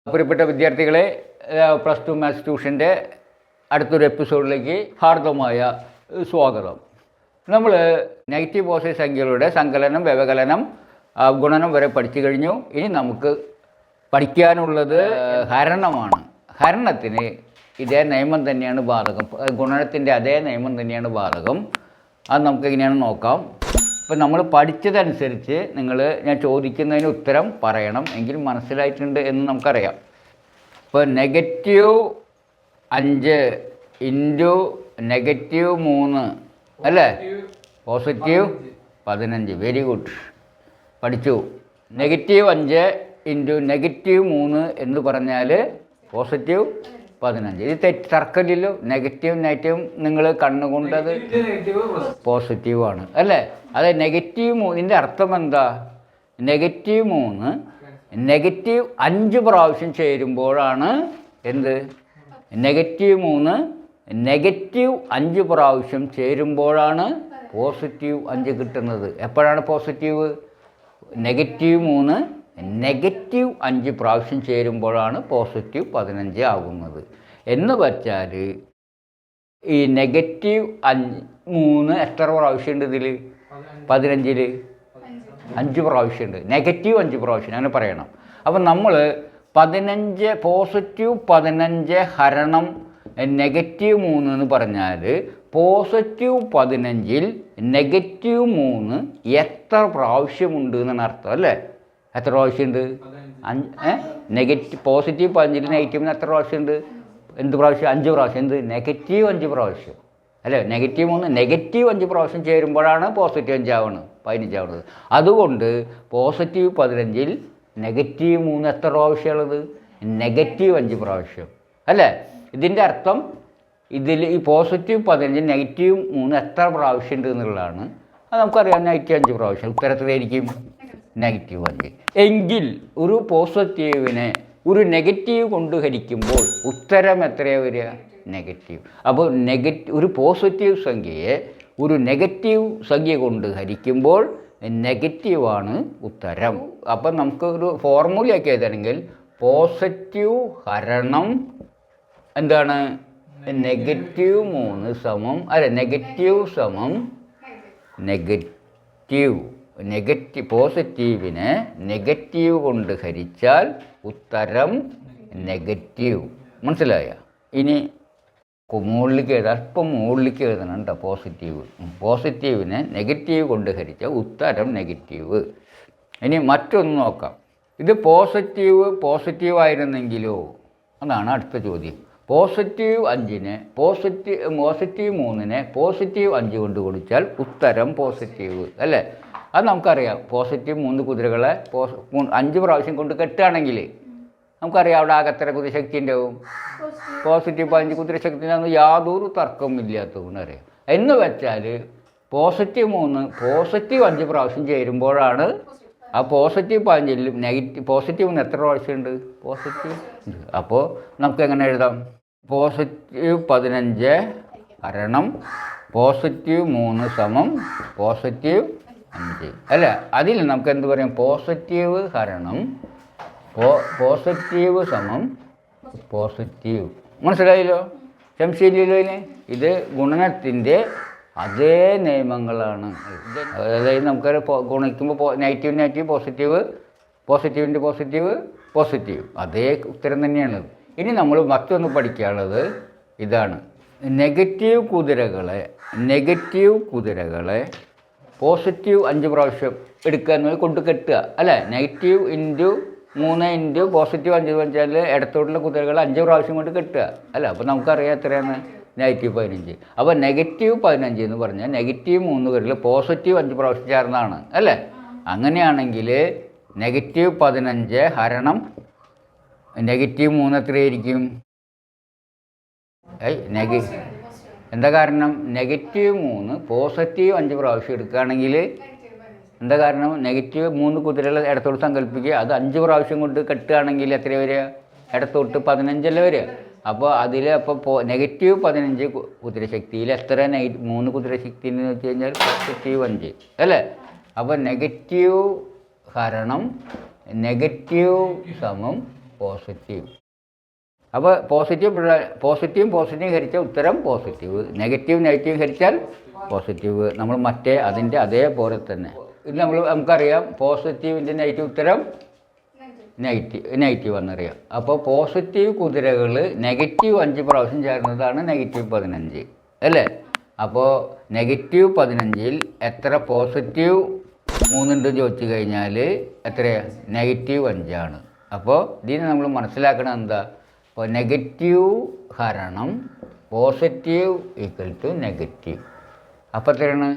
പ്രിയപ്പെട്ട വിദ്യാർത്ഥികളെ, +2 മാത്സ് ട്യൂഷൻ്റെ അടുത്തൊരു എപ്പിസോഡിലേക്ക് ഹാർദമായ സ്വാഗതം. നമ്മൾ നെഗറ്റീവ് പോസിറ്റീവ് സംഖ്യകളുടെ സങ്കലനം, വ്യവകലനം, ഗുണനം വരെ പഠിച്ചു കഴിഞ്ഞു. ഇനി നമുക്ക് പഠിക്കാനുള്ളത് ഹരണമാണ്. ഹരണത്തിന് ഇതേ നിയമം തന്നെയാണ് ബാധകം. ഗുണനത്തിൻ്റെ അതേ നിയമം തന്നെയാണ് ബാധകം. അത് നമുക്ക് എങ്ങനെയാണെന്ന് നോക്കാം. ഇപ്പം നമ്മൾ പഠിച്ചതനുസരിച്ച് ഞാൻ ചോദിക്കുന്നതിന് ഉത്തരം പറയണം, എങ്കിൽ മനസ്സിലായിട്ടുണ്ട് എന്ന് നമുക്കറിയാം. ഇപ്പോൾ -5 ഇൻറ്റു -3 അല്ലേ, +15. വെരി ഗുഡ്, പഠിച്ചു. -5 ഇൻറ്റു -3 എന്ന് പറഞ്ഞാൽ +15. ഇത് തർക്കമില്ലല്ലോ. നെഗറ്റീവും നിങ്ങൾ കണ്ണുകൊണ്ടത് പോസിറ്റീവാണ് അല്ലേ. അത് -3 അർത്ഥം എന്താ? -3 -5 പ്രാവശ്യം ചേരുമ്പോഴാണ് എന്ത്? -3 -5 പ്രാവശ്യം ചേരുമ്പോഴാണ് +5 കിട്ടുന്നത്. എപ്പോഴാണ് പോസിറ്റീവ്? -3 -5 പ്രാവശ്യം ചേരുമ്പോഴാണ് +15 ആകുന്നത്. എന്ന് വെച്ചാൽ ഈ -3 എത്ര പ്രാവശ്യമുണ്ട് ഇതിൽ? 15ൽ 5 പ്രാവശ്യമുണ്ട്. -5 പ്രാവശ്യം അങ്ങനെ പറയണം. അപ്പം നമ്മൾ +15 ഹരണം -3 എന്ന് പറഞ്ഞാൽ +15ൽ -3 എത്ര പ്രാവശ്യമുണ്ട് എന്നാണ് അർത്ഥം അല്ലേ. എത്ര പ്രാവശ്യമുണ്ട്? +15ൽ നെഗറ്റീവിന് എത്ര പ്രാവശ്യമുണ്ട്? എന്ത് പ്രാവശ്യം? 5 പ്രാവശ്യം. എന്ത്? -5 പ്രാവശ്യം അല്ലേ. -3 -5 പ്രാവശ്യം ചേരുമ്പോഴാണ് +5 ആവുന്നത്, 15 ആവുന്നത്. അതുകൊണ്ട് +15ൽ -3 എത്ര പ്രാവശ്യമുള്ളത്? -5 പ്രാവശ്യം അല്ലേ. ഇതിൻ്റെ അർത്ഥം ഇതിൽ ഈ +15ൽ -3 എത്ര പ്രാവശ്യം ഉണ്ട് എന്നുള്ളതാണ്. അത് നമുക്കറിയാം, -5 പ്രാവശ്യം. ഉത്തരത്തിലായിരിക്കും -5. എങ്കിൽ ഒരു പോസിറ്റീവിനെ ഒരു നെഗറ്റീവ് കൊണ്ട് ഹരിക്കുമ്പോൾ ഉത്തരം എത്രയാണ് വരിക? നെഗറ്റീവ്. അപ്പോൾ ഒരു പോസിറ്റീവ് സംഖ്യയെ ഒരു നെഗറ്റീവ് സംഖ്യ കൊണ്ട് ഹരിക്കുമ്പോൾ നെഗറ്റീവാണ് ഉത്തരം. അപ്പം നമുക്കൊരു ഫോർമുലയൊക്കെ എഴുതണമെങ്കിൽ പോസിറ്റീവ് ഹരണം എന്താണ്? -3 സമം നെഗറ്റീവ് സമം നെഗറ്റീവ്. പോസിറ്റീവിനെ നെഗറ്റീവ് കൊണ്ട് ഹരിച്ചാൽ ഉത്തരം നെഗറ്റീവ്. മനസ്സിലായ? ഇനി മുകളിലേക്ക് എഴുതാം, അല്പം മുകളിലേക്ക് എഴുതണം കേട്ടോ. പോസിറ്റീവിനെ നെഗറ്റീവ് കൊണ്ട് ഹരിച്ചാൽ ഉത്തരം നെഗറ്റീവ്. ഇനി മറ്റൊന്ന് നോക്കാം. ഇത് പോസിറ്റീവ് ആയിരുന്നെങ്കിലോ? അതാണ് അടുത്ത ചോദ്യം. +5നെ +3നെ +5 കൊണ്ട് ഗുണിച്ചാൽ ഉത്തരം പോസിറ്റീവ് അല്ലേ. അത് നമുക്കറിയാം. +3 കുതിരകളെ 5 പ്രാവശ്യം കൊണ്ട് കെട്ടുകയാണെങ്കിൽ നമുക്കറിയാം അവിടെ ആകെ എത്ര കുതിരശക്തി ഉണ്ടാവും? +5 കുതിരശക്തി ഉണ്ടാകുന്ന യാതൊരു തർക്കവും ഇല്ലാത്തതുകൊണ്ട് അറിയാം. എന്ന് വെച്ചാൽ +3 +5 പ്രാവശ്യം ചേരുമ്പോഴാണ് ആ +15ലും പോസിറ്റീവിന് എത്ര പ്രാവശ്യമുണ്ട്? പോസിറ്റീവ്. അപ്പോൾ നമുക്ക് എങ്ങനെ എഴുതാം? +15 ഹരണം +3 സമം +5 അല്ലേ. അതിൽ നമുക്ക് എന്ത് പറയാം? പോസിറ്റീവ് ഹരണം പോസിറ്റീവ് സമം പോസിറ്റീവ്. മനസ്സിലായല്ലോ? സംശയമില്ലല്ലോ ഇതിന്. ഇത് ഗുണനത്തിൻ്റെ അതേ നിയമങ്ങളാണ്. അതായത് നമുക്ക് ഗുണിക്കുമ്പോൾ നെഗറ്റീവ് പോസിറ്റീവിൻ്റെ പോസിറ്റീവ് അതേ ഉത്തരം തന്നെയാണ്. ഇനി നമ്മൾ മറ്റൊന്ന് പഠിക്കാനുള്ളത് ഇതാണ്. നെഗറ്റീവ് കുതിരകളെ +5 പ്രാവശ്യം എടുക്കുക എന്ന് കൊണ്ട് കെട്ടുക അല്ലേ. -3 ഇൻറ്റു +5 വെച്ചാൽ ഇടത്തോട്ടുള്ള കുതിരകളെ 5 പ്രാവശ്യം കൊണ്ട് കെട്ടുക അല്ല. അപ്പോൾ നമുക്കറിയാം എത്രയാണ്? -15. അപ്പോൾ -15 എന്ന് പറഞ്ഞാൽ -3 കുതിരകൾ +5 പ്രാവശ്യം ചേർന്നതാണ് അല്ലേ. അങ്ങനെയാണെങ്കിൽ -15 ഹരണം -3 എത്രയായിരിക്കും? എന്താ കാരണം? -3 +5 പ്രാവശ്യം എടുക്കുകയാണെങ്കിൽ എന്താ കാരണം? -3 കുതിരകൾ ഇടത്തോട്ട് സങ്കല്പിക്കുക. അത് 5 പ്രാവശ്യം കൊണ്ട് കെട്ടുകയാണെങ്കിൽ എത്ര വരിക? ഇടത്തോട്ട് 15 വരിക. അപ്പോൾ അതിൽ -15 കുതിരശക്തിയിൽ എത്ര 3 കുതിരശക്തി എന്ന് വെച്ച് കഴിഞ്ഞാൽ +5 അല്ലേ. അപ്പോൾ നെഗറ്റീവ് ഹരണം നെഗറ്റീവ് സമം പോസിറ്റീവ്. അപ്പോൾ പോസിറ്റീവും ഹരിച്ചാൽ ഉത്തരം പോസിറ്റീവ്, നെഗറ്റീവ് ഹരിച്ചാൽ പോസിറ്റീവ്. നമ്മൾ മറ്റേ അതിൻ്റെ അതേപോലെ തന്നെ ഇത് നമുക്കറിയാം പോസിറ്റീവിൻ്റെ നെഗറ്റീവ് ഉത്തരം നെഗറ്റീവ് എന്നറിയാം. അപ്പോൾ പോസിറ്റീവ് കുതിരകൾ നെഗറ്റീവ് 5 പ്രാവശ്യം ചേർന്നതാണ് നെഗറ്റീവ് 15 അല്ലേ? അപ്പോൾ നെഗറ്റീവ് 15ൽ എത്ര പോസിറ്റീവ് 3 ഉണ്ട് ചോദിച്ചു കഴിഞ്ഞാൽ എത്രയാണ്? നെഗറ്റീവ് 5 അപ്പോൾ ഇതിന് നമ്മൾ മനസ്സിലാക്കണം എന്താ? അപ്പോൾ നെഗറ്റീവ് ഹരണം പോസിറ്റീവ് ഈക്വൽ ടു നെഗറ്റീവ്. അപ്പോൾ എത്രയാണ്?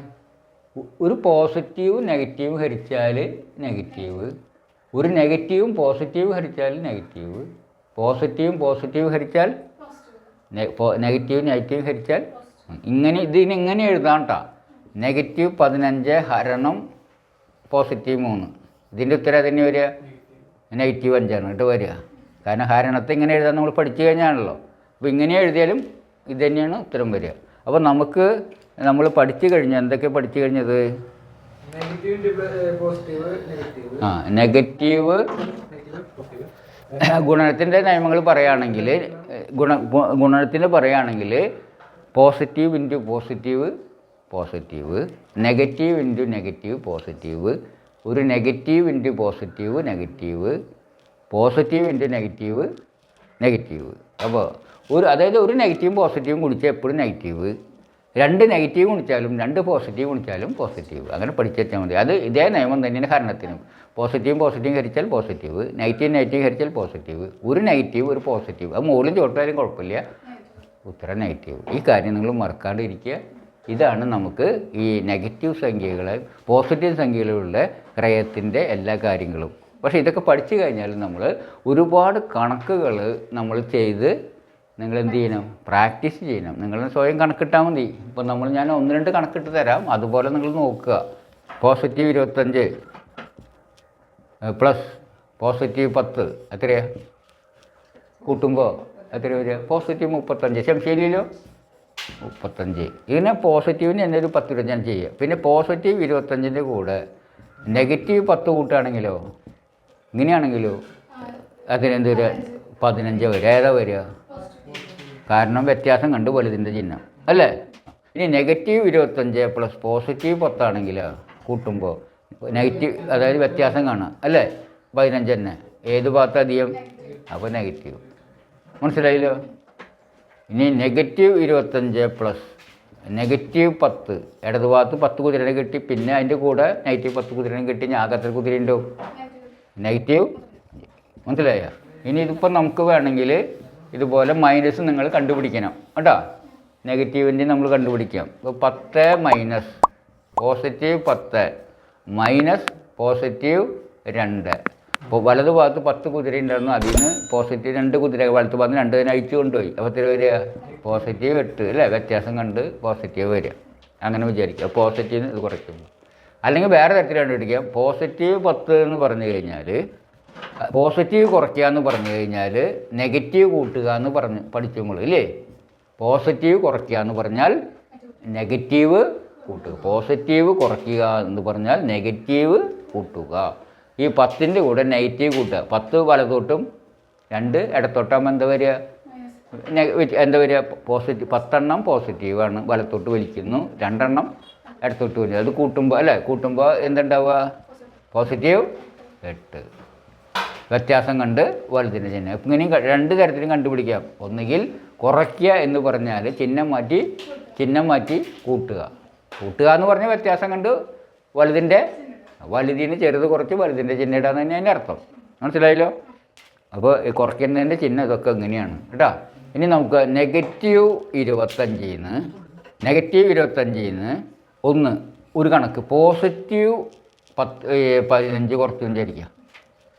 ഒരു പോസിറ്റീവ് നെഗറ്റീവ് ഹരിച്ചാൽ നെഗറ്റീവ്, ഒരു നെഗറ്റീവും പോസിറ്റീവ് ഹരിച്ചാൽ നെഗറ്റീവ്, പോസിറ്റീവ് ഹരിച്ചാൽ നെഗറ്റീവ് ഹരിച്ചാൽ ഇങ്ങനെ. ഇതിനെങ്ങനെ എഴുതാം കേട്ടോ? നെഗറ്റീവ് 15 ഹരണം പോസിറ്റീവ് 3. ഇതിൻ്റെ ഉത്തരം തന്നെ വരിക നെഗറ്റീവ് 5 കേട്ടോ വരിക. കാരണം ഹരണത്തെ ഇങ്ങനെ എഴുതാൻ നമ്മൾ പഠിച്ചു കഴിഞ്ഞാണല്ലോ. അപ്പോൾ ഇങ്ങനെ എഴുതിയാലും ഇത് തന്നെയാണ് ഉത്തരം വരിക. അപ്പോൾ നമ്മൾ പഠിച്ചു കഴിഞ്ഞാൽ എന്തൊക്കെ പഠിച്ചു കഴിഞ്ഞത്? നെഗറ്റീവ് ഗുണനത്തിൻ്റെ നിയമങ്ങൾ പറയുകയാണെങ്കിൽ positive into positive, negative into negative positive, ഒരു negative into positive into negative. അപ്പോൾ അതായത് ഒരു നെഗറ്റീവും പോസിറ്റീവും കുടിച്ചാൽ എപ്പോഴും നെഗറ്റീവ്, 2 നെഗറ്റീവ് കുടിച്ചാലും 2 പോസിറ്റീവ് കുടിച്ചാലും പോസിറ്റീവ്. അങ്ങനെ പഠിച്ചു വെച്ചാൽ മതി. അത് ഇതേ നിയമം തന്നെയാണ് ഹരണത്തിനും. പോസിറ്റീവ് ഹരിച്ചാൽ പോസിറ്റീവ്, നെഗറ്റീവ് ഹരിച്ചാൽ പോസിറ്റീവ്, ഒരു നെഗറ്റീവ് ഒരു പോസിറ്റീവ്. അത് മുകളിലും ചോട്ടാലും കുഴപ്പമില്ല, ഉത്തരം നെഗറ്റീവ്. ഈ കാര്യം നിങ്ങൾ മറക്കാണ്ടിരിക്കുക. ഇതാണ് നമുക്ക് ഈ നെഗറ്റീവ് സംഖ്യകളെ പോസിറ്റീവ് സംഖ്യകളുടെ ക്രയത്തിൻ്റെ എല്ലാ കാര്യങ്ങളും. പക്ഷേ ഇതൊക്കെ പഠിച്ചു കഴിഞ്ഞാൽ നമ്മൾ ഒരുപാട് കണക്കുകൾ നമ്മൾ ചെയ്ത് നിങ്ങൾ എന്ത് ചെയ്യണം? പ്രാക്ടീസ് ചെയ്യണം. നിങ്ങൾ സ്വയം കണക്കിട്ടാൽ മതി. ഇപ്പോൾ ഞാൻ 1-2 കണക്കിട്ട് തരാം, അതുപോലെ നിങ്ങൾ നോക്കുക. പോസിറ്റീവ് 25 പ്ലസ് പോസിറ്റീവ് 10 എത്രയാണ്? കൂട്ടുമ്പോൾ എത്ര വരിക? പോസിറ്റീവ് 35. ശംശയിലോ 35. ഇതിനെ പോസിറ്റീവിന് തന്നെ ഒരു 10 ഞാൻ ചെയ്യുക. പിന്നെ പോസിറ്റീവ് 25ൻ്റെ കൂടെ നെഗറ്റീവ് 10 കൂട്ടുകയാണെങ്കിലോ ഇങ്ങനെയാണെങ്കിലോ അതിനെന്ത് വരിക? 15 വരിക. ഏതാ വരിക? കാരണം വ്യത്യാസം കണ്ട് വലുതിൻ്റെ ചിഹ്നം അല്ലേ? ഇനി നെഗറ്റീവ് 25 പ്ലസ് പോസിറ്റീവ് 10 ആണെങ്കിൽ കൂട്ടുമ്പോൾ നെഗറ്റീവ്, അതായത് വ്യത്യാസം കാണാം അല്ലേ? 15 തന്നെ. ഏത് ഭാഗത്ത് അധികം? അപ്പോൾ നെഗറ്റീവ്. മനസ്സിലായില്ലോ? ഇനി നെഗറ്റീവ് 25 പ്ലസ് നെഗറ്റീവ് 10, ഇടത് ഭാഗത്ത് 10 കുതിരനെ കിട്ടി, പിന്നെ അതിൻ്റെ കൂടെ നെഗറ്റീവ് 10 കുതിരനെ കിട്ടി. ഞാൻ എത്ര കുതിര ഉണ്ടാവും? നെഗറ്റീവ്. മനസ്സിലായ? ഇനി ഇതിപ്പോൾ നമുക്ക് വേണമെങ്കിൽ ഇതുപോലെ മൈനസ് നിങ്ങൾ കണ്ടുപിടിക്കണം കേട്ടോ. നെഗറ്റീവിൻ്റെ നമ്മൾ കണ്ടുപിടിക്കാം. ഇപ്പോൾ 10 മൈനസ് പോസിറ്റീവ് 10 മൈനസ് പോസിറ്റീവ് 2. അപ്പോൾ വലത് ഭാഗത്ത് 10 കുതിര ഉണ്ടായിരുന്നു, അതിൽ നിന്ന് പോസിറ്റീവ് 2 കുതിര വലത്ത് ഭാഗത്ത് 2 അയച്ചു കൊണ്ടുപോയി. അപ്പോൾ എത്ര വരിക? പോസിറ്റീവ് 8 അല്ലേ? വ്യത്യാസം കണ്ട് പോസിറ്റീവ് വരിക. അങ്ങനെ വിചാരിക്കുക. പോസിറ്റീവ് ഇത് കുറയ്ക്കുമ്പോൾ. അല്ലെങ്കിൽ വേറെ തരത്തിൽ കണ്ടുപിടിക്കാം. പോസിറ്റീവ് 10 എന്ന് പറഞ്ഞു കഴിഞ്ഞാൽ പോസിറ്റീവ് കുറയ്ക്കുക എന്ന് പറഞ്ഞു കഴിഞ്ഞാൽ നെഗറ്റീവ് കൂട്ടുക എന്ന് പഠിച്ചു ഇല്ലേ? പോസിറ്റീവ് കുറയ്ക്കുക എന്ന് പറഞ്ഞാൽ നെഗറ്റീവ് കൂട്ടുക, പോസിറ്റീവ് കുറയ്ക്കുക എന്ന് പറഞ്ഞാൽ നെഗറ്റീവ് കൂട്ടുക. ഈ 10ൻ്റെ കൂടെ നെഗറ്റീവ് കൂട്ടുക. 10 വലത്തോട്ടും 2 ഇടത്തോട്ടാകുമ്പോൾ എന്താ വരിക? എന്താ വരിക? പോസിറ്റീവ്. 10 പോസിറ്റീവാണ്, വലത്തോട്ട് വലിക്കുന്നു. 2 ഇടത്തോട്ട് വലിക്കുന്നു. അത് കൂട്ടുമ്പോൾ അല്ലേ? കൂട്ടുമ്പോൾ എന്തുണ്ടാവുക? പോസിറ്റീവ് 8. വ്യത്യാസം കണ്ട് വലുതിൻ്റെ ചിഹ്നം. ഇങ്ങനെ 2 തരത്തിലും കണ്ടുപിടിക്കാം. ഒന്നുകിൽ കുറയ്ക്കുക എന്ന് പറഞ്ഞാൽ ചിഹ്നം മാറ്റി കൂട്ടുക എന്ന് പറഞ്ഞാൽ വ്യത്യാസം കണ്ട് വലുതിന് ചെറുത് കുറച്ച് വലുതിൻ്റെ ചിഹ്നം ഇടാന്ന് തന്നെ അതിൻ്റെ അർത്ഥം. മനസ്സിലായല്ലോ? അപ്പോൾ ഈ കുറയ്ക്കുന്നതിൻ്റെ ചിഹ്നം ഇതൊക്കെ എങ്ങനെയാണ് കേട്ടോ. ഇനി നമുക്ക് നെഗറ്റീവ് 25 ഒരു കണക്ക് പോസിറ്റീവ് 15 കുറച്ച് വിചാരിക്കാം.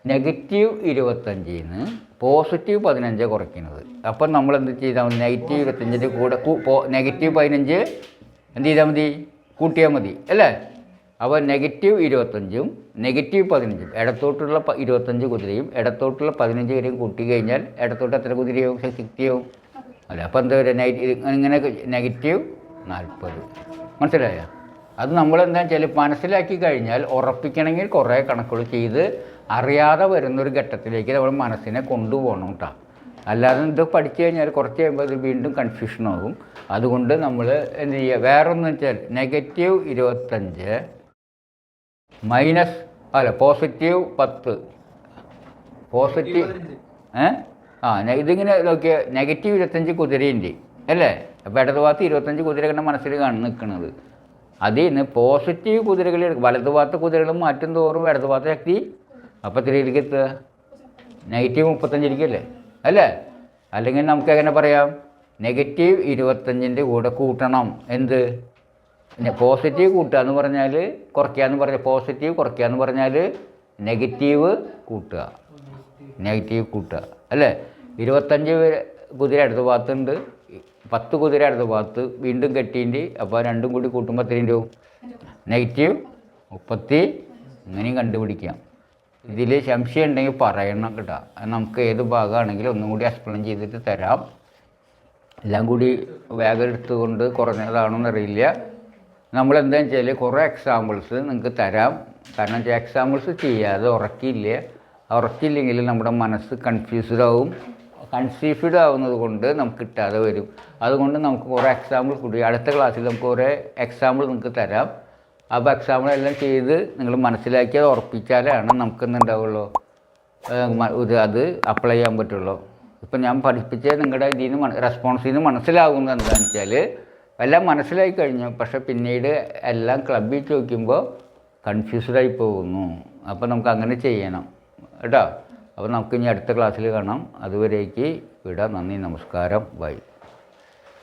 നെഗറ്റീവ് 25 പോസിറ്റീവ് 15 കുറയ്ക്കുന്നത്. അപ്പം നമ്മൾ എന്ത് ചെയ്താൽ മതി? നെഗറ്റീവ് 25ൻ്റെ കൂടെ നെഗറ്റീവ് 15 എന്ത് ചെയ്താൽ മതി? കൂട്ടിയാൽ മതി അല്ലേ? അപ്പോൾ നെഗറ്റീവ് 25ഉം നെഗറ്റീവ് 15ഉം ഇടത്തോട്ടുള്ള 25 കുതിരയും ഇടത്തോട്ടുള്ള 15 കുതിരയും കൂട്ടി കഴിഞ്ഞാൽ ഇടത്തോട്ട് എത്ര കുതിരയാവും? 60 ആവും അല്ലേ? അപ്പോൾ എന്താ പറയുക? ഇങ്ങനെ നെഗറ്റീവ് 40. മനസ്സിലായോ? അത് നമ്മളെന്താ വെച്ചാൽ മനസ്സിലാക്കി കഴിഞ്ഞാൽ ഉറപ്പിക്കണമെങ്കിൽ കുറേ കണക്കുകൾ ചെയ്ത് അറിയാതെ വരുന്നൊരു ഘട്ടത്തിലേക്ക് നമ്മൾ മനസ്സിനെ കൊണ്ടുപോകണം കേട്ടോ. അല്ലാതെ ഇത് പഠിച്ചു കഴിഞ്ഞാൽ കുറച്ച് കഴിയുമ്പോൾ അത് വീണ്ടും കൺഫ്യൂഷനാകും. അതുകൊണ്ട് നമ്മൾ എന്ത് ചെയ്യുക, വേറൊന്ന് വെച്ചാൽ -25 +10 പോസിറ്റീവ് ഇതിങ്ങനെ നോക്കിയ -25 കുതിരയുണ്ട് അല്ലേ. അപ്പോൾ ഇടതുഭാഗത്ത് 25 കുതിരകളുടെ മനസ്സിൽ നിൽക്കുന്നത്. അതിൽ നിന്ന് പോസിറ്റീവ് കുതിരകൾ വലതുഭാഗത്തെ കുതിരകൾ മാറ്റും തോറും ഇടതുഭാഗത്തെ ശക്തി അപ്പോൾ തിരിയിലേക്ക് എത്തുക -35 അല്ലേ. അല്ലെങ്കിൽ നമുക്ക് എങ്ങനെ പറയാം, -25 കൂടെ കൂട്ടണം എന്ത്, പോസിറ്റീവ് കൂട്ടുക എന്ന് പറഞ്ഞാൽ കുറയ്ക്കുക എന്ന് പറഞ്ഞാൽ, പോസിറ്റീവ് കുറയ്ക്കുക എന്ന് പറഞ്ഞാൽ നെഗറ്റീവ് കൂട്ടുക അല്ലേ. 25 കുതിര അടുത്ത ഭാഗത്തുണ്ട്, 10 കുതിര അടുത്ത ഭാഗത്ത് വീണ്ടും കെട്ടിയിട്ട്, അപ്പോൾ രണ്ടും കൂടി കൂട്ടുമ്പോൾ എത്രയും രൂപ -30 ഇങ്ങനെയും കണ്ടുപിടിക്കാം. ഇതിൽ സംശയം ഉണ്ടെങ്കിൽ പറയണം കേട്ടോ. നമുക്ക് ഏത് ഭാഗമാണെങ്കിലും ഒന്നും കൂടി എക്സ്പ്ലെയിൻ ചെയ്തിട്ട് തരാം. എല്ലാം കൂടി വേഗം എടുത്തുകൊണ്ട് കുറഞ്ഞതാണെന്നറിയില്ല. നമ്മളെന്താണെന്ന് വെച്ചാൽ കുറേ എക്സാമ്പിൾസ് നിങ്ങൾക്ക് തരാം. കാരണം വെച്ചാൽ എക്സാമ്പിൾസ് ചെയ്യാതെ ഉറക്കില്ലെങ്കിൽ നമ്മുടെ മനസ്സ് കൺഫ്യൂസ്ഡ് ആവുന്നത് കൊണ്ട് നമുക്ക് കിട്ടാതെ വരും. അതുകൊണ്ട് നമുക്ക് കുറേ എക്സാമ്പിൾ കൂടി അടുത്ത ക്ലാസ്സിൽ നമുക്ക് കുറേ എക്സാമ്പിൾ നിങ്ങൾക്ക് തരാം. അപ്പോൾ എക്സാമ്പിളെല്ലാം ചെയ്ത് നിങ്ങൾ മനസ്സിലാക്കി അത് ഉറപ്പിച്ചാലാണ് നമുക്കെന്തുണ്ടാവുള്ളൂ, അത് അപ്ലൈ ചെയ്യാൻ പറ്റുള്ളൂ. ഇപ്പം ഞാൻ പഠിപ്പിച്ച നിങ്ങളുടെ ഇതിൽ നിന്ന് റെസ്പോൺസിൽ നിന്ന് മനസ്സിലാകുന്നത് എന്താണെന്ന് വെച്ചാൽ എല്ലാം മനസ്സിലായി കഴിഞ്ഞു, പക്ഷെ പിന്നീട് എല്ലാം ക്ലബ്ബിൽ ചോദിക്കുമ്പോൾ കൺഫ്യൂസ്ഡായി പോകുന്നു. അപ്പോൾ നമുക്ക് അങ്ങനെ ചെയ്യണം കേട്ടോ. അപ്പോൾ നമുക്ക് ഇനി അടുത്ത ക്ലാസ്സിൽ കാണാം. അതുവരേക്ക് വിടാം. നന്ദി, നമസ്കാരം, ബൈ.